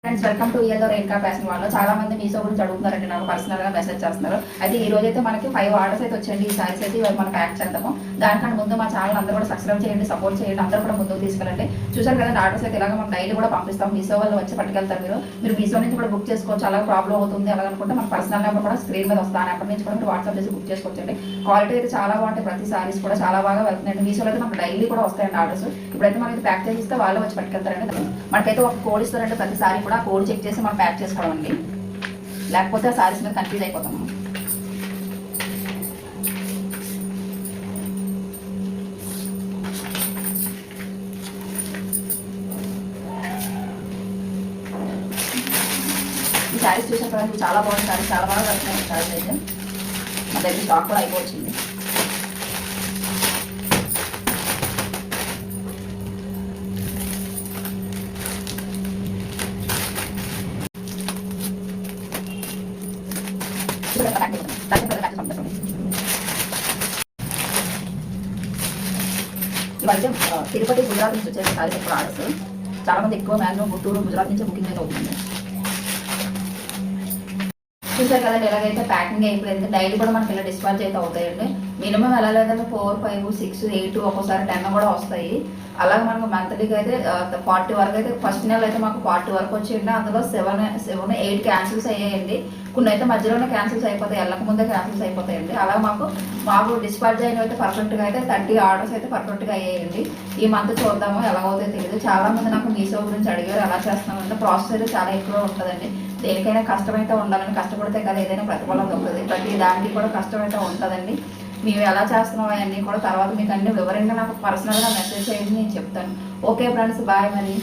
Friends welcome to ఇయల్ Renuka fashion వాళ్ళు చాలా మంది మీషో గురించి అడుగుతున్నారండి, నాకు పర్సనల్ గా మెసేజ్ చేస్తున్నారు. అయితే ఈ రోజు అయితే మనకి 5 ఆర్డర్స్ అయితే వచ్చండి. ఈ సారీస్ అయితే ఇవాళ మనం ప్యాక్ చేద్దాము. దానికన్నా ముందు మా ఛానల్ అందరూ కూడా సబ్స్క్రైబ్ చేయండి, సపోర్ట్ చేయండి, అందరూ కూడా ముందుకు తీసుకెళ్ళండి. చూసారు కదండి ఆర్డర్స్ అయితే ఇలాగ మనం డైలీ కూడా పంపిస్తాం. మీషో వాళ్ళు వచ్చి పట్టుకెళ్తారు. మీరు మీషో నుంచి కూడా బుక్ చేసుకోవచ్చు. అలాగే ప్రాబ్లం అవుతుంది అలాగనుకుంటే మన పర్సనల్ నెంబర్ కూడా స్క్రీన్ మీద వస్తాను. అప్పటి నుంచి కూడా మీరు వాట్సాప్ చేసి బుక్ చేసుకోవచ్చండి. క్వాలిటీ అయితే చాలా బాగుంటాయి. ప్రతి సారీస్ కూడా చాలా బాగా వెళ్తున్నాయండి. మీషోలో అయితే మనకు డైలీ కూడా వస్తాయండి ఆర్డర్స్. ఇప్పుడైతే మనకి ప్యాక్ చేసి ఇస్తే వాళ్ళు వచ్చి పట్టుకెళ్తారండి. మనకైతే ఒక కోడ్ ఇస్తారంటే ప్రతి సారీ కూడా ఆ కోడ్ చెక్ చేసి మనం ప్యాక్ చేసుకోవడం అండి. లేకపోతే ఆ సారీస్ మీద కన్ఫ్యూజ్ అయిపోతాము. ఈ సారీస్ చూసారు కదా, చాలా బాగుంది. సారీస్ చాలా బాగా వెళ్తున్నాయి. సారీస్ అయితే మా దగ్గర స్టాక్ కూడా అయిపోవచ్చింది. ఇవైతే తిరుపతి గుజరాత్ నుంచి వచ్చే సారీస్ ఎక్కువ ఆర్డర్స్. చాలా మంది ఎక్కువ మ్యాక్సిమం గుంటూరు గుజరాత్ నుంచి బుకింగ్ అయితే అవుతుంది. చూసారు కదండి ఎలాగైతే ప్యాకింగ్ అయిపోయింది. డైలీ కూడా మనకి ఇలా డిస్పాచ్ అయితే అవుతాయండి. మినిమం ఎలా లేదంటే 4, 5, 6, 8 ఒక్కోసారి 10 కూడా వస్తాయి. అలాగే మనకు మంత్లీకి అయితే 40 వరకు అయితే ఫస్ట్ నెల అయితే మాకు 40 వరకు వచ్చింది. అందులో 7, 8 క్యాన్సిల్స్ అయ్యాయండి. కొన్ని అయితే మధ్యలోనే క్యాన్సిల్స్ అయిపోతాయి, వెళ్ళక ముందే క్యాన్సిల్స్ అయిపోతాయండి. అలాగే మాకు డిస్పాచ్ అయిన అయితే పర్ఫెక్ట్గా అయితే 30 ఆర్డర్స్ అయితే పర్ఫెక్ట్గా అయ్యాయండి. ఈ మంత్ చూద్దాము ఎలా అవుతాయో తెలియదు. చాలా మంది నాకు మీషో గురించి అడిగారు, ఎలా చేస్తామంటే ప్రాసెస్ అయితే చాలా ఎక్కువ ఉంటుందండి. దేనికైనా కష్టమైతే ఉండాలని, కష్టపడితే కదా ఏదైనా ప్రతిఫలం దొరుకుతుంది. ప్రతి దానికి కూడా కష్టమైతే ఉంటుందండి. మేము ఎలా చేస్తున్నాం అవన్నీ కూడా తర్వాత మీకు అన్ని వివరంగా నాకు పర్సనల్గా మెసేజ్ చేయండి, నేను చెప్తాను. ఓకే ఫ్రెండ్స్, బాయ్ మరి.